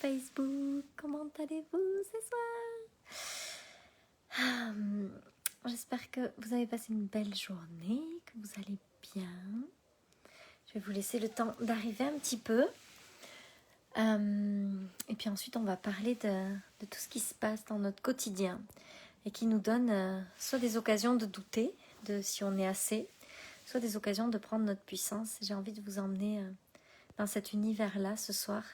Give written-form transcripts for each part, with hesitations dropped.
Facebook, comment allez-vous ce soir? J'espère que vous avez passé une belle journée, que vous allez bien. Je vais vous laisser le temps d'arriver un petit peu. Et puis ensuite, on va parler de tout ce qui se passe dans notre quotidien et qui nous donne soit des occasions de douter de si on est assez, soit des occasions de prendre notre puissance. J'ai envie de vous emmener dans cet univers-là ce soir.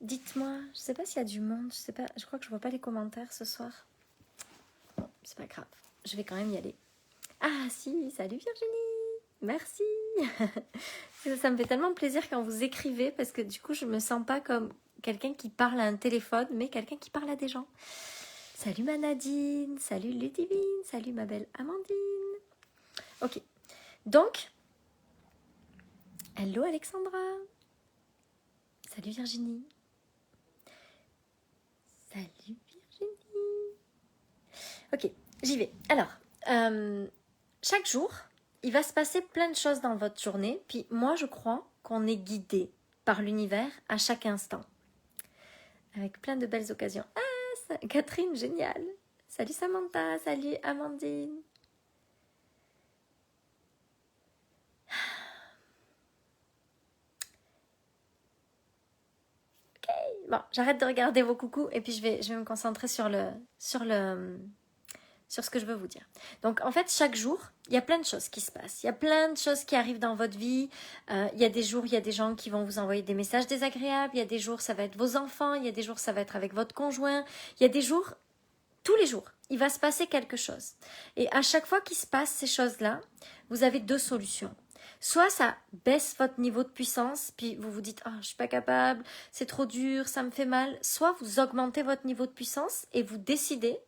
Dites-moi, je ne sais pas s'il y a du monde, je crois que je ne vois pas les commentaires ce soir. Bon, c'est pas grave, je vais quand même y aller. Ah si, salut Virginie, merci. Ça me fait tellement plaisir quand vous écrivez parce que du coup je me sens pas comme quelqu'un qui parle à un téléphone, mais quelqu'un qui parle à des gens. Salut ma Nadine, salut Ludivine, salut ma belle Amandine. Ok, donc, hello Alexandra, salut Virginie. Salut Virginie. Ok, j'y vais. Alors, chaque jour, il va se passer plein de choses dans votre journée. Puis moi, je crois qu'on est guidé par l'univers à chaque instant. Avec plein de belles occasions. Ah, Catherine, génial. Salut Samantha, salut Amandine. Ok, bon, j'arrête de regarder vos coucous et puis je vais me concentrer sur ce que je veux vous dire. Donc en fait, chaque jour, il y a plein de choses qui se passent. Il y a plein de choses qui arrivent dans votre vie. Il y a des jours, il y a des gens qui vont vous envoyer des messages désagréables. Il y a des jours, ça va être vos enfants. Il y a des jours, ça va être avec votre conjoint. Il y a des jours, tous les jours, il va se passer quelque chose. Et à chaque fois qu'il se passe ces choses-là, vous avez deux solutions. Soit ça baisse votre niveau de puissance, puis vous vous dites « Ah, je suis pas capable, c'est trop dur, ça me fait mal ». Soit vous augmentez votre niveau de puissance et vous décidez.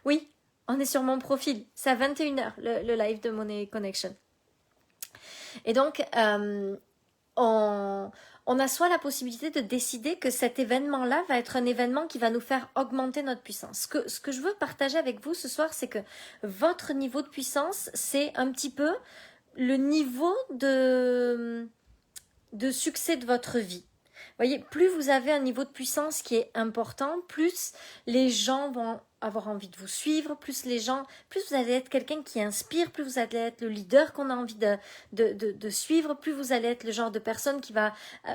Oui, on est sur mon profil. C'est à 21h, le live de Money Connection. Et donc, on a soit la possibilité de décider que cet événement-là va être un événement qui va nous faire augmenter notre puissance. Ce que je veux partager avec vous ce soir, c'est que votre niveau de puissance, c'est un petit peu le niveau de succès de votre vie. Vous voyez, plus vous avez un niveau de puissance qui est important, plus les gens vont avoir envie de vous suivre, plus vous allez être quelqu'un qui inspire, plus vous allez être le leader qu'on a envie de suivre, plus vous allez être le genre de personne qui va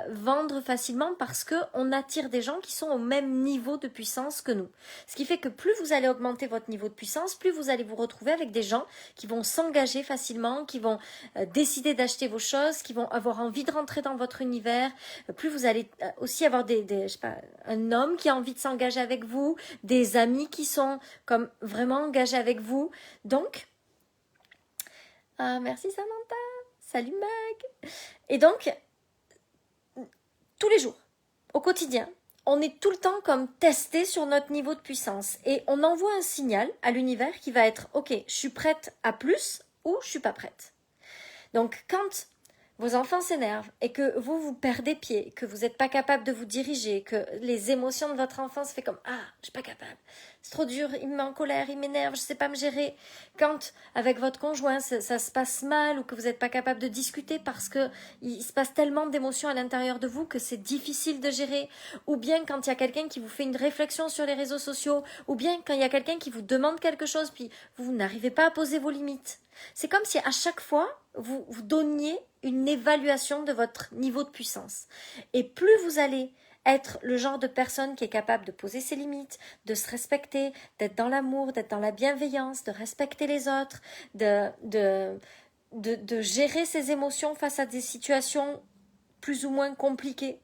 vendre facilement parce qu'on attire des gens qui sont au même niveau de puissance que nous. Ce qui fait que plus vous allez augmenter votre niveau de puissance, plus vous allez vous retrouver avec des gens qui vont s'engager facilement, qui vont décider d'acheter vos choses, qui vont avoir envie de rentrer dans votre univers. Plus vous allez aussi avoir je sais pas, un homme qui a envie de s'engager avec vous, des amis qui sont comme vraiment engagés avec vous. Donc, merci Samantha, salut Mag. Et donc, tous les jours, au quotidien, on est tout le temps comme testé sur notre niveau de puissance. Et on envoie un signal à l'univers qui va être « Ok, je suis prête à plus » ou « Je suis pas prête ». Donc, quand vos enfants s'énervent et que vous perdez pied, que vous n'êtes pas capable de vous diriger, que les émotions de votre enfant se fait comme « Ah, je suis pas capable, c'est trop dur, il me met en colère, il m'énerve, je sais pas me gérer ». Quand avec votre conjoint ça se passe mal ou que vous n'êtes pas capable de discuter parce que il se passe tellement d'émotions à l'intérieur de vous que c'est difficile de gérer, ou bien quand il y a quelqu'un qui vous fait une réflexion sur les réseaux sociaux, ou bien quand il y a quelqu'un qui vous demande quelque chose puis vous n'arrivez pas à poser vos limites. C'est comme si à chaque fois, vous donniez une évaluation de votre niveau de puissance. Et plus vous allez être le genre de personne qui est capable de poser ses limites, de se respecter, d'être dans l'amour, d'être dans la bienveillance, de respecter les autres, de gérer ses émotions face à des situations plus ou moins compliquées,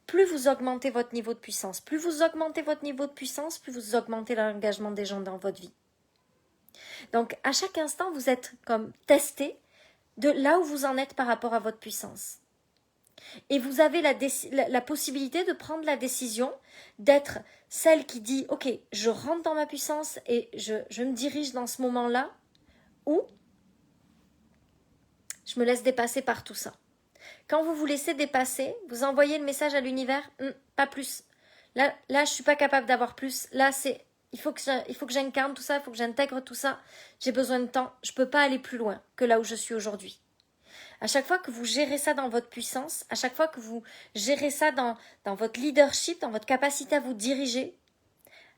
plus vous augmentez votre niveau de puissance. Plus vous augmentez votre niveau de puissance, plus vous augmentez l'engagement des gens dans votre vie. Donc, à chaque instant, vous êtes comme testé de là où vous en êtes par rapport à votre puissance. Et vous avez la possibilité de prendre la décision d'être celle qui dit « Ok, je rentre dans ma puissance et je me dirige dans ce moment-là » ou « Je me laisse dépasser par tout ça ». Quand vous vous laissez dépasser, vous envoyez le message à l'univers « Pas plus. Là, je ne suis pas capable d'avoir plus. Là, il faut que j'incarne tout ça, il faut que j'intègre tout ça. J'ai besoin de temps. Je ne peux pas aller plus loin que là où je suis aujourd'hui. » À chaque fois que vous gérez ça dans votre puissance, à chaque fois que vous gérez ça dans votre leadership, dans votre capacité à vous diriger,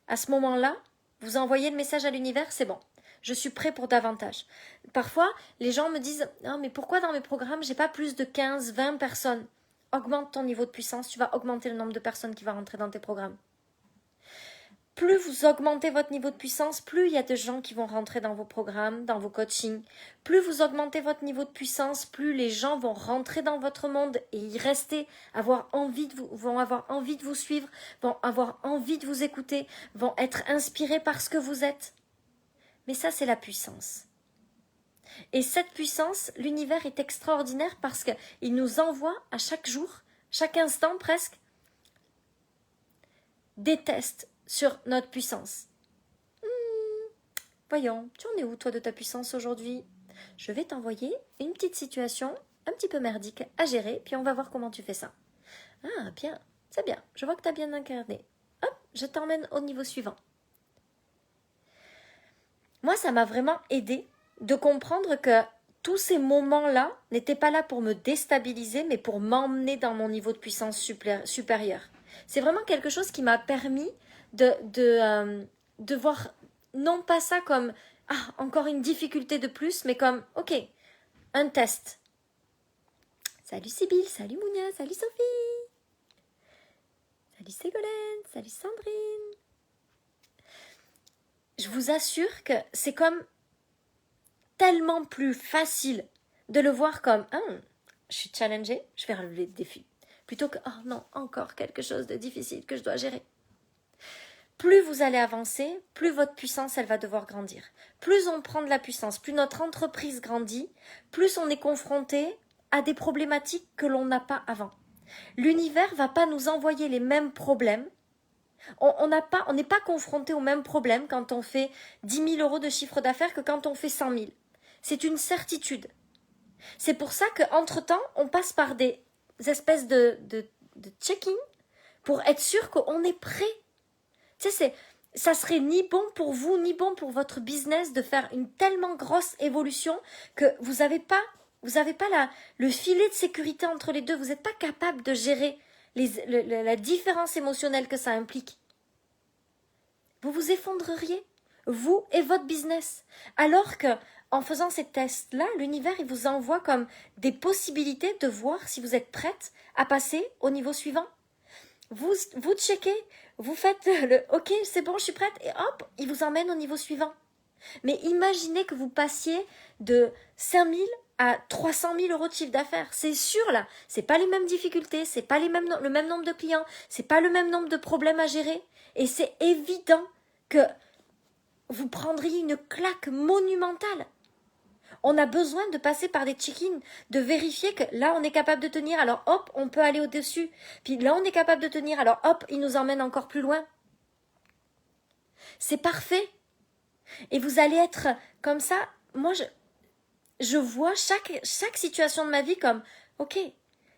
à ce moment-là, vous envoyez le message à l'univers, c'est bon, je suis prêt pour davantage. Parfois, les gens me disent « Non, mais pourquoi dans mes programmes, j'ai pas plus de 15, 20 personnes ?» Augmente ton niveau de puissance, tu vas augmenter le nombre de personnes qui vont rentrer dans tes programmes. Plus vous augmentez votre niveau de puissance, plus il y a de gens qui vont rentrer dans vos programmes, dans vos coachings. Plus vous augmentez votre niveau de puissance, plus les gens vont rentrer dans votre monde et y rester, vont avoir envie de vous suivre, vont avoir envie de vous écouter, vont être inspirés par ce que vous êtes. Mais ça, c'est la puissance. Et cette puissance, l'univers est extraordinaire parce qu'il nous envoie à chaque jour, chaque instant presque, des tests sur notre puissance. Voyons, tu en es où toi de ta puissance aujourd'hui? Je vais t'envoyer une petite situation un petit peu merdique à gérer, puis on va voir comment tu fais ça. Ah, bien, c'est bien, je vois que tu as bien incarné. Hop, je t'emmène au niveau suivant. Moi, ça m'a vraiment aidé de comprendre que tous ces moments-là n'étaient pas là pour me déstabiliser, mais pour m'emmener dans mon niveau de puissance supérieur. C'est vraiment quelque chose qui m'a permis de voir non pas ça comme encore une difficulté de plus, mais comme ok, un test. Salut Sybille, salut Mounia, salut Sophie, salut Ségolène, salut Sandrine. Je vous assure que c'est comme tellement plus facile de le voir comme je suis challengée, je vais relever le défi, plutôt que oh non, encore quelque chose de difficile que je dois gérer. Plus vous allez avancer, plus votre puissance, elle va devoir grandir. Plus on prend de la puissance, plus notre entreprise grandit, plus on est confronté à des problématiques que l'on n'a pas avant. L'univers ne va pas nous envoyer les mêmes problèmes. On n'est pas confronté aux mêmes problèmes quand on fait 10 000 euros de chiffre d'affaires que quand on fait 100 000. C'est une certitude. C'est pour ça qu'entre-temps, on passe par des espèces de check-in pour être sûr qu'on est prêt. Tu sais, ça serait ni bon pour vous, ni bon pour votre business de faire une tellement grosse évolution que vous n'avez pas le filet de sécurité entre les deux. Vous n'êtes pas capable de gérer la différence émotionnelle que ça implique. Vous vous effondreriez, vous et votre business. Alors que, en faisant ces tests-là, l'univers, il vous envoie comme des possibilités de voir si vous êtes prête à passer au niveau suivant. Vous checkez, vous faites le « ok, c'est bon, je suis prête » et hop, il vous emmène au niveau suivant. Mais imaginez que vous passiez de 5 000 à 300 000 euros de chiffre d'affaires. C'est sûr là, c'est pas les mêmes difficultés, c'est pas le même nombre de clients, c'est pas le même nombre de problèmes à gérer. Et c'est évident que vous prendriez une claque monumentale. On a besoin de passer par des check-in, de vérifier que là on est capable de tenir, alors hop, on peut aller au-dessus. Puis là on est capable de tenir, alors hop, il nous emmène encore plus loin. C'est parfait. Et vous allez être comme ça. Moi, je vois chaque situation de ma vie comme, ok,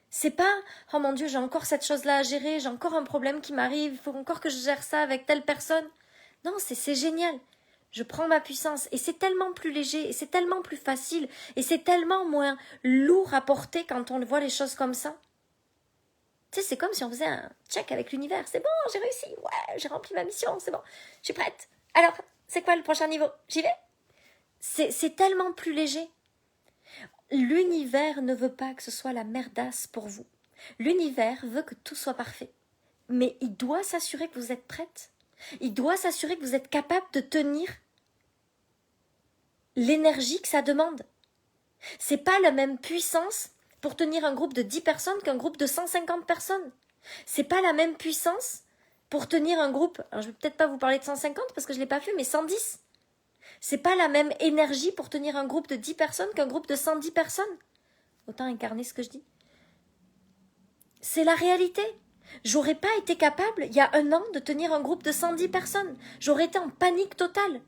c'est pas, oh mon Dieu, j'ai encore cette chose-là à gérer, j'ai encore un problème qui m'arrive, il faut encore que je gère ça avec telle personne. Non, c'est génial. Je prends ma puissance et c'est tellement plus léger et c'est tellement plus facile et c'est tellement moins lourd à porter quand on voit les choses comme ça. Tu sais, c'est comme si on faisait un check avec l'univers. C'est bon, j'ai réussi, ouais, j'ai rempli ma mission, c'est bon, je suis prête. Alors, c'est quoi le prochain niveau? J'y vais? C'est tellement plus léger. L'univers ne veut pas que ce soit la merdasse pour vous. L'univers veut que tout soit parfait. Mais il doit s'assurer que vous êtes prête. Il doit s'assurer que vous êtes capable de tenir l'énergie que ça demande. C'est pas la même puissance pour tenir un groupe de 10 personnes qu'un groupe de 150 personnes. C'est pas la même puissance pour tenir un groupe, alors je vais peut-être pas vous parler de 150 parce que je l'ai pas fait, mais 110. C'est pas la même énergie pour tenir un groupe de 10 personnes qu'un groupe de 110 personnes. Autant incarner ce que je dis. C'est la réalité. J'aurais pas été capable, il y a 1 an, de tenir un groupe de 110 personnes. J'aurais été en panique totale.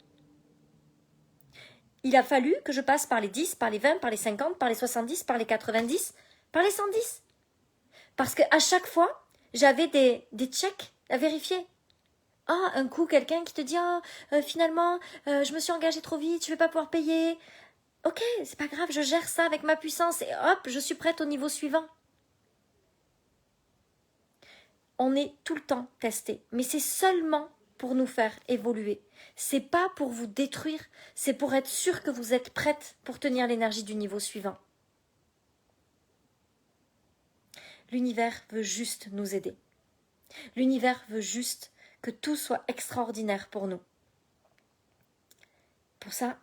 Il a fallu que je passe par les 10, par les 20, par les 50, par les 70, par les 90, par les 110. Parce qu'à chaque fois, j'avais des checks à vérifier. Ah, un coup, quelqu'un qui te dit finalement, je me suis engagée trop vite, je vais pas pouvoir payer. Ok, c'est pas grave, je gère ça avec ma puissance et hop, je suis prête au niveau suivant. On est tout le temps testé, mais c'est seulement pour nous faire évoluer. C'est pas pour vous détruire, c'est pour être sûr que vous êtes prête pour tenir l'énergie du niveau suivant. L'univers veut juste nous aider. L'univers veut juste que tout soit extraordinaire pour nous. Pour ça,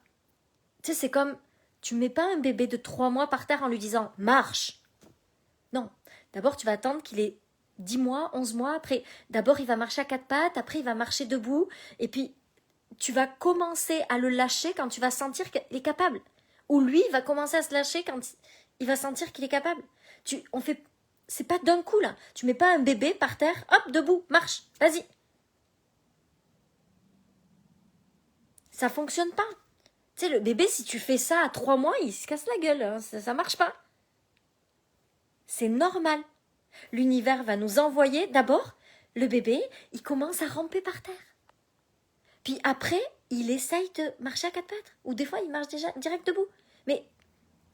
tu sais, c'est comme, tu mets pas un bébé de 3 mois par terre en lui disant « marche ». Non, d'abord tu vas attendre qu'il ait 10 mois, 11 mois, après, d'abord il va marcher à 4 pattes, après il va marcher debout, et puis tu vas commencer à le lâcher quand tu vas sentir qu'il est capable. Ou lui va commencer à se lâcher quand il va sentir qu'il est capable. C'est pas d'un coup là. Tu mets pas un bébé par terre, hop, debout, marche, vas-y. Ça fonctionne pas. Tu sais, le bébé, si tu fais ça à 3 mois, il se casse la gueule, hein. Ça marche pas. C'est normal. L'univers va nous envoyer, d'abord, le bébé, il commence à ramper par terre. Puis après, il essaye de marcher à 4 pattes. Ou des fois, il marche déjà direct debout. Mais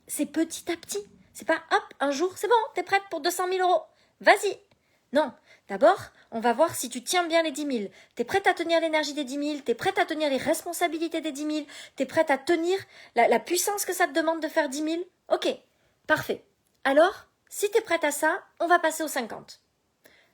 c'est petit à petit. C'est pas, hop, un jour, c'est bon, t'es prête pour 200 000 euros. Vas-y. Non. D'abord, on va voir si tu tiens bien les 10 000. T'es prête à tenir l'énergie des 10 000. T'es prête à tenir les responsabilités des 10 000. T'es prête à tenir la puissance que ça te demande de faire 10 000. Ok, parfait. Alors, si t'es prête à ça, on va passer aux 50.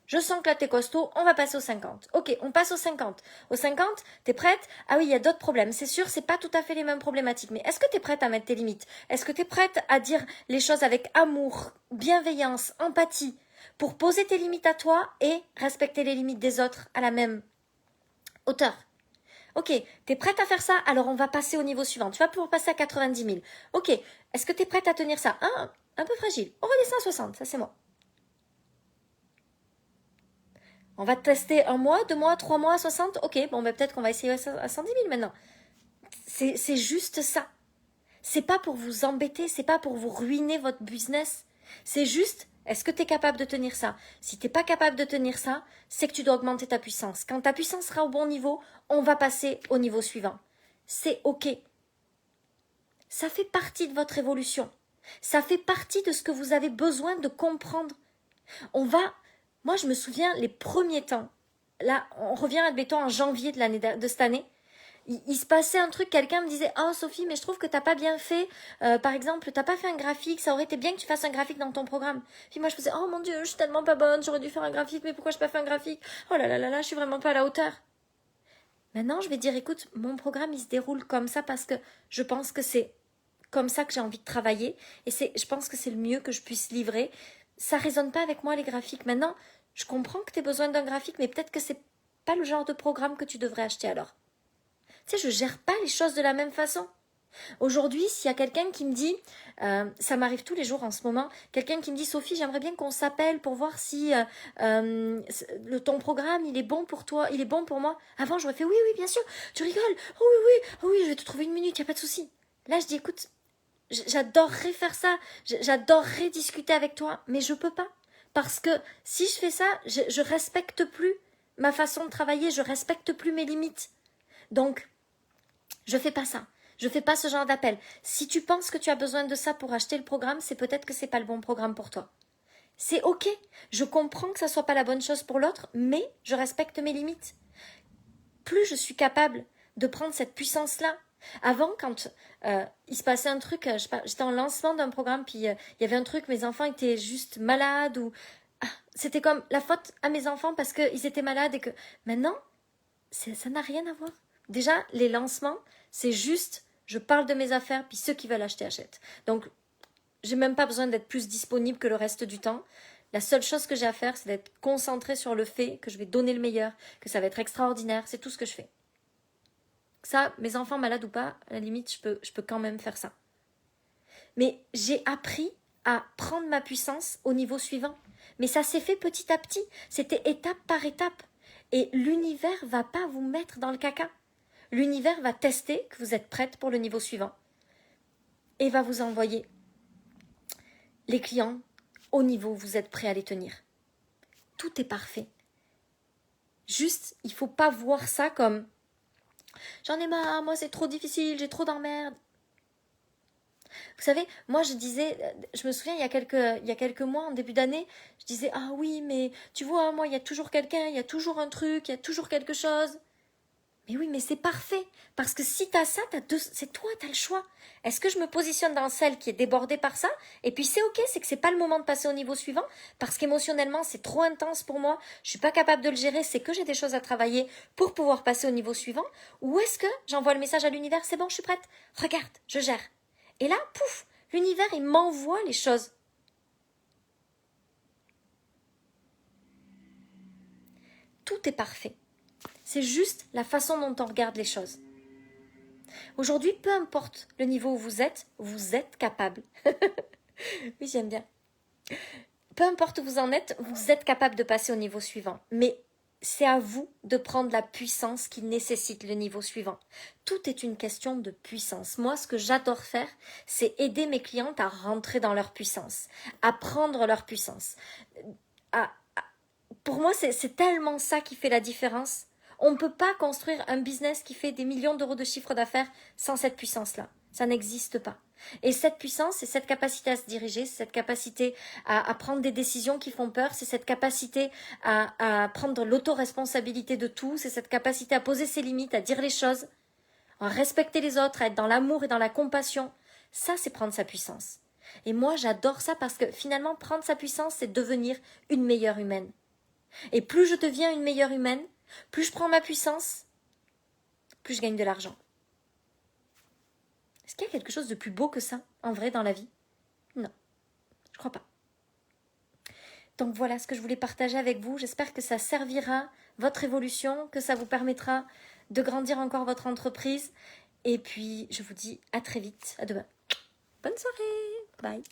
Je sens que là, t'es costaud, on va passer aux 50. Ok, on passe aux 50. Aux 50, t'es prête? Ah oui, il y a d'autres problèmes. C'est sûr, c'est pas tout à fait les mêmes problématiques. Mais est-ce que t'es prête à mettre tes limites? Est-ce que t'es prête à dire les choses avec amour, bienveillance, empathie, pour poser tes limites à toi et respecter les limites des autres à la même hauteur? Ok, t'es prête à faire ça? Alors on va passer au niveau suivant. Tu vas pouvoir passer à 90 000. Ok, est-ce que t'es prête à tenir ça? Un peu fragile. On redescend à 60, ça c'est moi. On va tester 1 mois, 2 mois, 3 mois, 60. Ok, bon, ben peut-être qu'on va essayer à 110 000 maintenant. C'est juste ça. C'est pas pour vous embêter, c'est pas pour vous ruiner votre business. C'est juste, est-ce que tu es capable de tenir ça? Si tu n'es pas capable de tenir ça, c'est que tu dois augmenter ta puissance. Quand ta puissance sera au bon niveau, on va passer au niveau suivant. C'est ok. Ça fait partie de votre évolution. Ça fait partie de ce que vous avez besoin de comprendre. Moi, je me souviens les premiers temps. Là, on revient, admettons, en janvier de cette année. Il se passait un truc, quelqu'un me disait « Oh Sophie, mais je trouve que t'as pas bien fait, par exemple, t'as pas fait un graphique, ça aurait été bien que tu fasses un graphique dans ton programme. » Puis moi je faisais « Oh mon Dieu, je suis tellement pas bonne, j'aurais dû faire un graphique, mais pourquoi je n'ai pas fait un graphique? Oh là là là là, je suis vraiment pas à la hauteur. » Maintenant, je vais dire « Écoute, mon programme, il se déroule comme ça parce que je pense que c'est comme ça que j'ai envie de travailler et je pense que c'est le mieux que je puisse livrer. Ça résonne pas avec moi les graphiques. Maintenant, je comprends que tu aies besoin d'un graphique, mais peut-être que c'est pas le genre de programme que tu devrais acheter alors. » Tu sais, je gère pas les choses de la même façon. Aujourd'hui, s'il y a quelqu'un qui me dit, ça m'arrive tous les jours en ce moment, quelqu'un qui me dit Sophie, j'aimerais bien qu'on s'appelle pour voir si ton programme il est bon pour toi, il est bon pour moi. Avant, j'aurais fait oui, oui, bien sûr, tu rigoles, oh oui, oui, oh oui, je vais te trouver une minute, il n'y a pas de souci. Là, je dis écoute, j'adorerais faire ça, j'adorerais discuter avec toi, mais je peux pas. Parce que si je fais ça, je respecte plus ma façon de travailler, je respecte plus mes limites. Donc, je fais pas ça. Je fais pas ce genre d'appel. Si tu penses que tu as besoin de ça pour acheter le programme, c'est peut-être que c'est pas le bon programme pour toi. C'est ok. Je comprends que ça soit pas la bonne chose pour l'autre, mais je respecte mes limites. Plus je suis capable de prendre cette puissance-là. Avant, quand il se passait un truc, je sais pas, j'étais en lancement d'un programme, puis il y avait un truc, mes enfants étaient juste malades ou c'était comme la faute à mes enfants parce qu'ils étaient malades et que maintenant, ça n'a rien à voir. Déjà, les lancements, c'est juste, je parle de mes affaires, puis ceux qui veulent acheter, achètent. Donc, j'ai même pas besoin d'être plus disponible que le reste du temps. La seule chose que j'ai à faire, c'est d'être concentrée sur le fait que je vais donner le meilleur, que ça va être extraordinaire. C'est tout ce que je fais. Ça, mes enfants malades ou pas, à la limite, je peux quand même faire ça. Mais j'ai appris à prendre ma puissance au niveau suivant. Mais ça s'est fait petit à petit. C'était étape par étape. Et l'univers va pas vous mettre dans le caca. L'univers va tester que vous êtes prête pour le niveau suivant et va vous envoyer les clients au niveau où vous êtes prêt à les tenir. Tout est parfait. Juste, il ne faut pas voir ça comme « J'en ai marre, moi c'est trop difficile, j'ai trop d'emmerdes. » Vous savez, moi je disais, je me souviens il y a quelques mois, en début d'année, je disais, ah oui, mais tu vois, moi il y a toujours quelqu'un, il y a toujours un truc, il y a toujours quelque chose. Mais oui, mais c'est parfait. Parce que si t'as ça, c'est toi, t'as le choix. Est-ce que je me positionne dans celle qui est débordée par ça? Et puis c'est ok, c'est que c'est pas le moment de passer au niveau suivant, parce qu'émotionnellement c'est trop intense pour moi, je suis pas capable de le gérer, c'est que j'ai des choses à travailler pour pouvoir passer au niveau suivant. Ou est-ce que j'envoie le message à l'univers, c'est bon, je suis prête, regarde, je gère. Et là, pouf, l'univers il m'envoie les choses. Tout est parfait. C'est juste la façon dont on regarde les choses. Aujourd'hui, peu importe le niveau où vous êtes capable. Oui, j'aime bien. Peu importe où vous êtes capable de passer au niveau suivant. Mais c'est à vous de prendre la puissance qui nécessite le niveau suivant. Tout est une question de puissance. Moi, ce que j'adore faire, c'est aider mes clientes à rentrer dans leur puissance, à prendre leur puissance. Pour moi, c'est tellement ça qui fait la différence. On ne peut pas construire un business qui fait des millions d'euros de chiffre d'affaires sans cette puissance-là. Ça n'existe pas. Et cette puissance, c'est cette capacité à se diriger, c'est cette capacité à prendre des décisions qui font peur, c'est cette capacité à prendre l'autoresponsabilité de tout, c'est cette capacité à poser ses limites, à dire les choses, à respecter les autres, à être dans l'amour et dans la compassion. Ça, c'est prendre sa puissance. Et moi, j'adore ça parce que finalement, prendre sa puissance, c'est devenir une meilleure humaine. Et plus je deviens une meilleure humaine, plus je prends ma puissance, plus je gagne de l'argent. Est-ce qu'il y a quelque chose de plus beau que ça, en vrai, dans la vie? Non, je crois pas. Donc voilà ce que je voulais partager avec vous. J'espère que ça servira votre évolution, que ça vous permettra de grandir encore votre entreprise. Et puis, je vous dis à très vite. À demain. Bonne soirée. Bye.